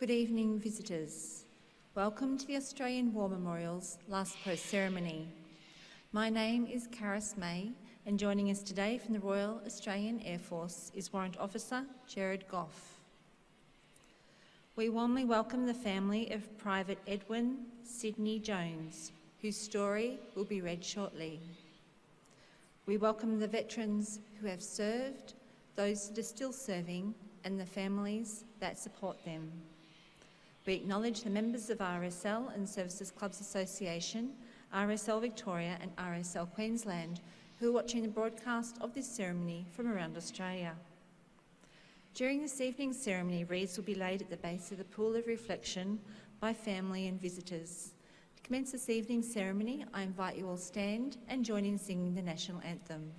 Good evening, visitors. Welcome to the Australian War Memorial's last post ceremony. My name is Karis May, and joining us today from the Royal Australian Air Force is Warrant Officer Jared Goff. We warmly welcome the family of Private Edwin Sydney Jones, whose story will be read shortly. We welcome the veterans who have served, those that are still serving, and the families that support them. We acknowledge the members of RSL and Services Clubs Association, RSL Victoria and RSL Queensland, who are watching the broadcast of this ceremony from around Australia. During this evening's ceremony, wreaths will be laid at the base of the pool of reflection by family and visitors. To commence this evening's ceremony, I invite you all stand and join in singing the national anthem.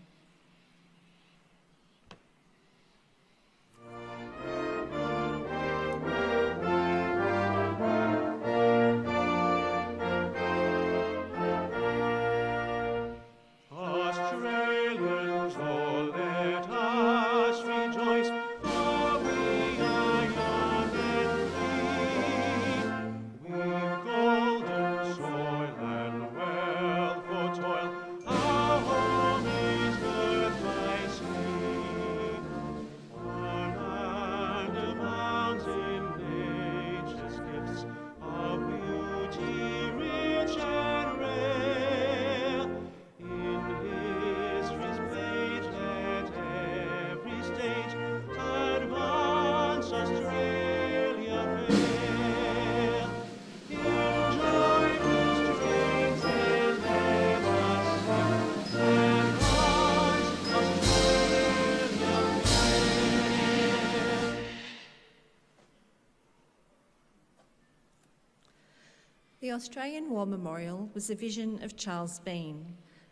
The Australian War Memorial was the vision of Charles Bean,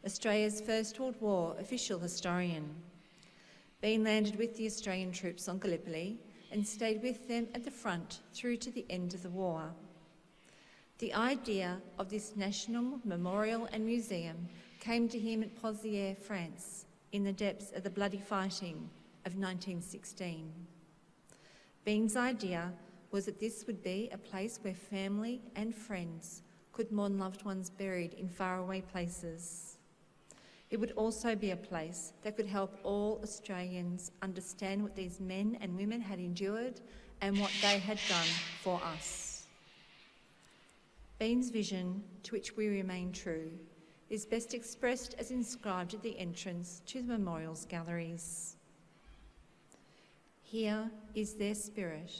Australia's First World War official historian. Bean landed with the Australian troops on Gallipoli and stayed with them at the front through to the end of the war. The idea of this national memorial and museum came to him at Pozières, France, in the depths of the bloody fighting of 1916. Bean's idea was that this would be a place where family and friends could mourn loved ones buried in faraway places. It would also be a place that could help all Australians understand what these men and women had endured and what they had done for us. Bean's vision, to which we remain true, is best expressed as inscribed at the entrance to the memorial's galleries. Here is their spirit,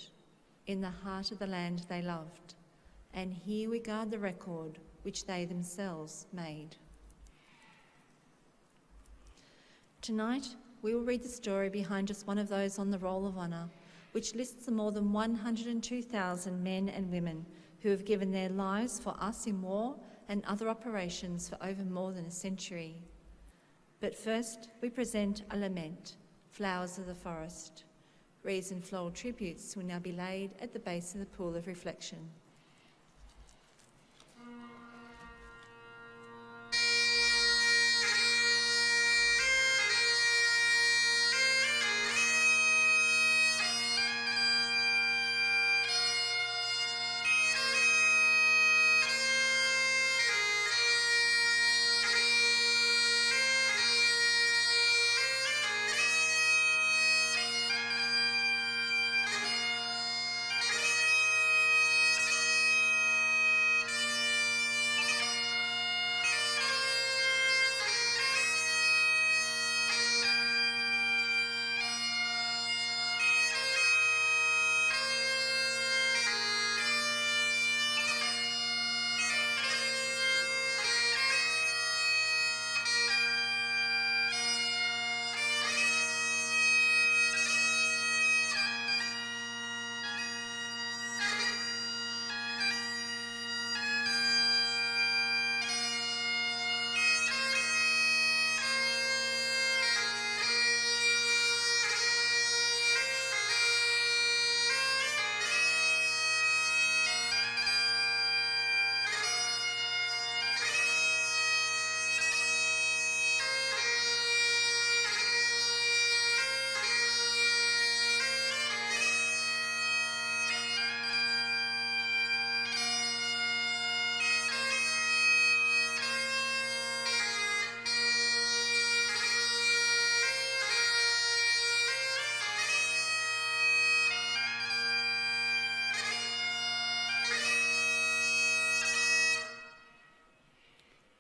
in the heart of the land they loved, and here we guard the record which they themselves made. Tonight, we will read the story behind just one of those on the Roll of Honour, which lists the more than 102,000 men and women who have given their lives for us in war and other operations for over more than a century. But first, we present a lament, Flowers of the Forest. Wreaths and floral tributes will now be laid at the base of the pool of reflection.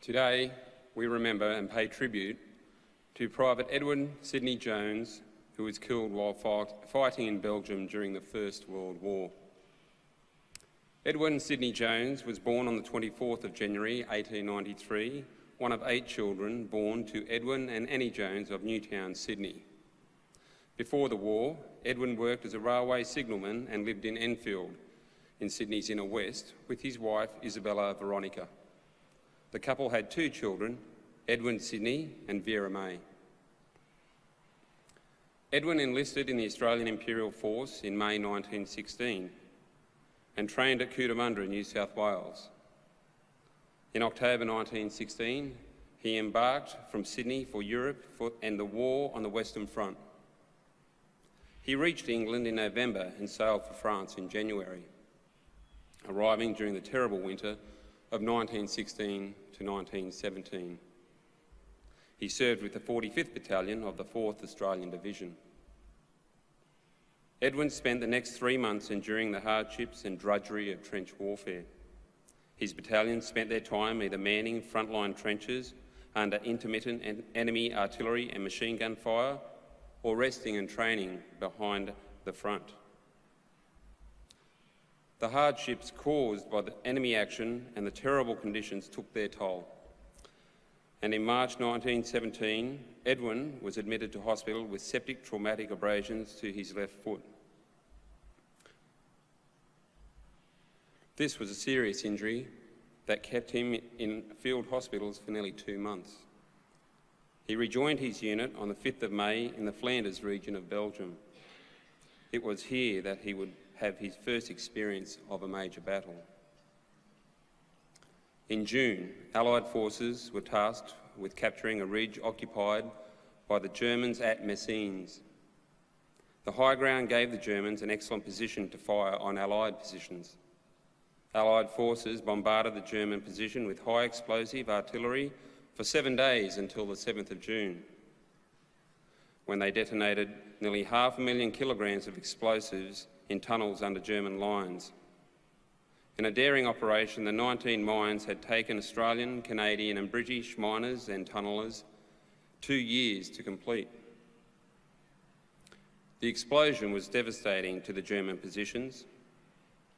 Today, we remember and pay tribute to Private Edwin Sidney Jones, who was killed while fighting in Belgium during the First World War. Edwin Sidney Jones was born on the 24th of January 1893, one of 8 children born to Edwin and Annie Jones of Newtown, Sydney. Before the war, Edwin worked as a railway signalman and lived in Enfield, in Sydney's inner west, with his wife Isabella Veronica. The couple had 2 children, Edwin Sidney and Vera May. Edwin enlisted in the Australian Imperial Force in May 1916 and trained at Cootamundra, New South Wales. In October 1916, he embarked from Sydney for Europe and the war on the Western Front. He reached England in November and sailed for France in January, arriving during the terrible winter of 1916 to 1917. He served with the 45th Battalion of the 4th Australian Division. Edwin spent the next 3 months enduring the hardships and drudgery of trench warfare. His battalion spent their time either manning frontline trenches under intermittent enemy artillery and machine gun fire, or resting and training behind the front. The hardships caused by the enemy action and the terrible conditions took their toll. And in March 1917, Edwin was admitted to hospital with septic traumatic abrasions to his left foot. This was a serious injury that kept him in field hospitals for nearly 2 months. He rejoined his unit on the 5th of May in the Flanders region of Belgium. It was here that he would have his first experience of a major battle. In June, Allied forces were tasked with capturing a ridge occupied by the Germans at Messines. The high ground gave the Germans an excellent position to fire on Allied positions. Allied forces bombarded the German position with high explosive artillery for 7 days until the 7th of June, when they detonated nearly 500,000 kilograms of explosives in tunnels under German lines. In a daring operation, the 19 mines had taken Australian, Canadian and British miners and tunnellers 2 years to complete. The explosion was devastating to the German positions.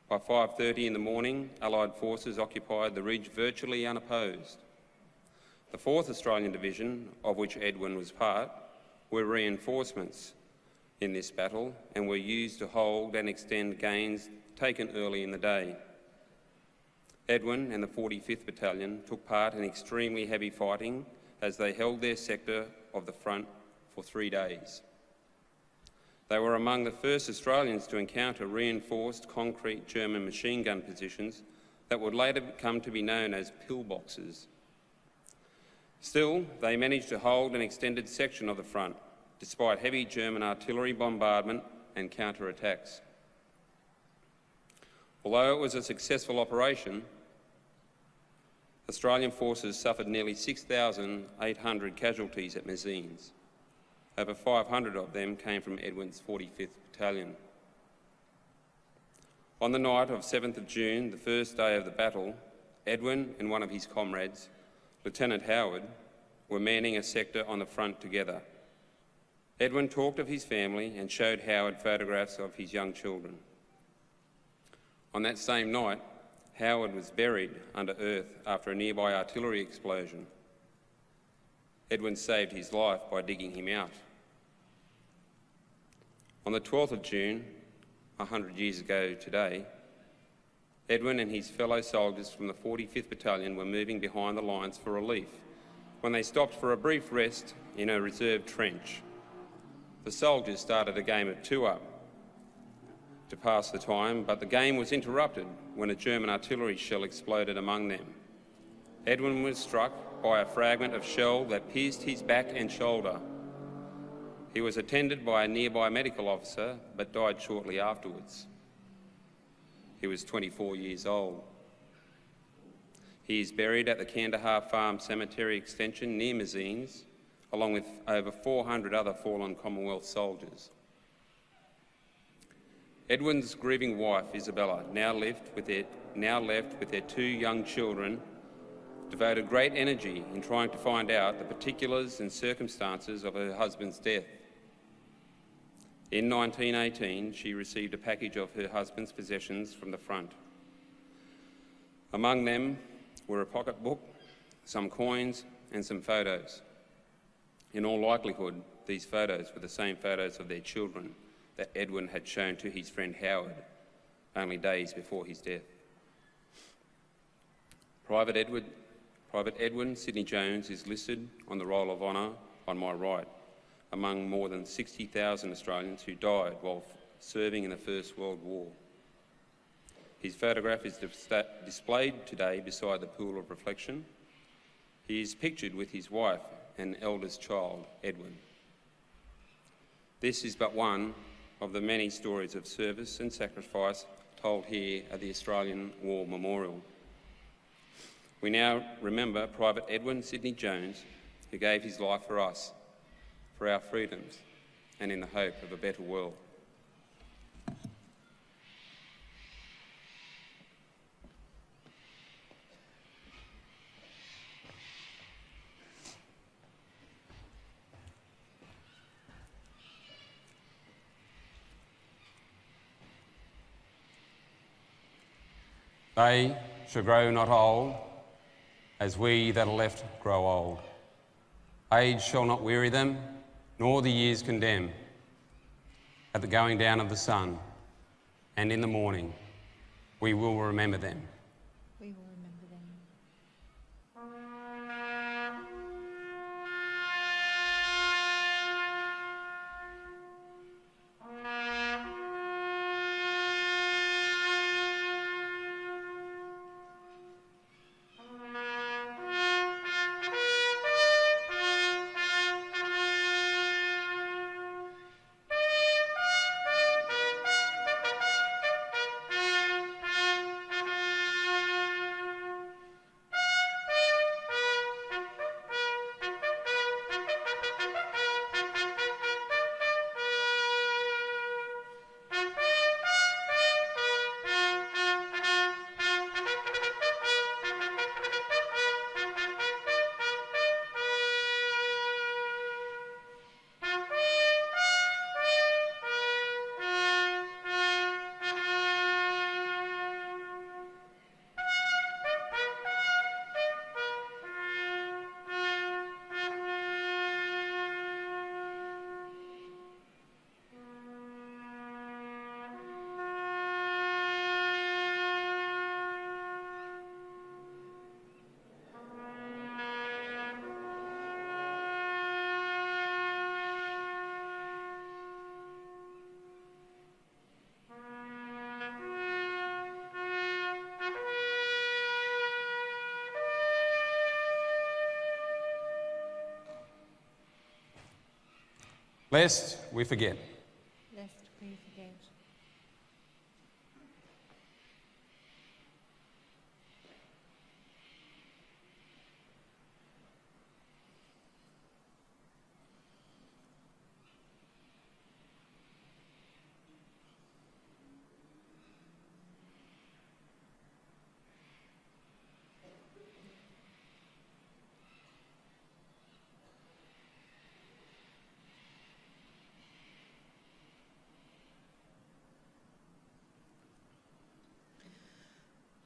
By 5:30 in the morning, Allied forces occupied the ridge virtually unopposed. The 4th Australian Division, of which Edwin was part, were reinforcements in this battle and were used to hold and extend gains taken early in the day. Edwin and the 45th Battalion took part in extremely heavy fighting as they held their sector of the front for 3 days. They were among the first Australians to encounter reinforced concrete German machine gun positions that would later come to be known as pillboxes. Still, they managed to hold an extended section of the front, despite heavy German artillery bombardment and counter-attacks. Although it was a successful operation, Australian forces suffered nearly 6,800 casualties at Messines. Over 500 of them came from Edwin's 45th Battalion. On the night of 7th of June, the first day of the battle, Edwin and one of his comrades, Lieutenant Howard, were manning a sector on the front together. Edwin talked of his family and showed Howard photographs of his young children. On that same night, Howard was buried under earth after a nearby artillery explosion. Edwin saved his life by digging him out. On the 12th of June, 100 years ago today, Edwin and his fellow soldiers from the 45th Battalion were moving behind the lines for relief when they stopped for a brief rest in a reserve trench. The soldiers started a game of 2-up to pass the time, but the game was interrupted when a German artillery shell exploded among them. Edwin was struck by a fragment of shell that pierced his back and shoulder. He was attended by a nearby medical officer, but died shortly afterwards. He was 24 years old. He is buried at the Kandahar Farm Cemetery Extension near Messines, along with over 400 other fallen Commonwealth soldiers. Edwin's grieving wife, Isabella, now left with their 2 young children, devoted great energy in trying to find out the particulars and circumstances of her husband's death. In 1918, she received a package of her husband's possessions from the front. Among them were a pocketbook, some coins and some photos. In all likelihood, these photos were the same photos of their children that Edwin had shown to his friend Howard only days before his death. Private Edwin Sidney Jones is listed on the Roll of Honour on my right, among more than 60,000 Australians who died while serving in the First World War. His photograph is displayed today beside the pool of reflection. He is pictured with his wife and eldest child, Edwin. This is but one of the many stories of service and sacrifice told here at the Australian War Memorial. We now remember Private Edwin Sidney Jones, who gave his life for us, for our freedoms, and in the hope of a better world. They shall grow not old, as we that are left grow old. Age shall not weary them, nor the years condemn. At the going down of the sun, and in the morning, we will remember them. We will remember them. Lest we forget. Lest we forget.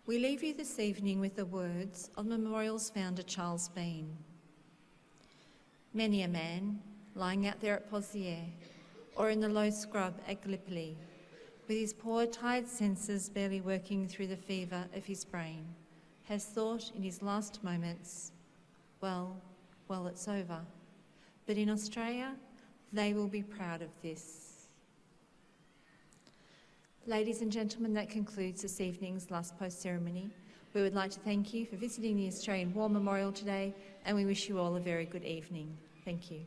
We leave you this evening with the words of Memorial's founder, Charles Bean. Many a man, lying out there at Pozières, or in the low scrub at Gallipoli, with his poor tired senses barely working through the fever of his brain, has thought in his last moments, well, it's over. But in Australia, they will be proud of this. Ladies and gentlemen, that concludes this evening's last post ceremony. We would like to thank you for visiting the Australian War Memorial today, and we wish you all a very good evening. Thank you.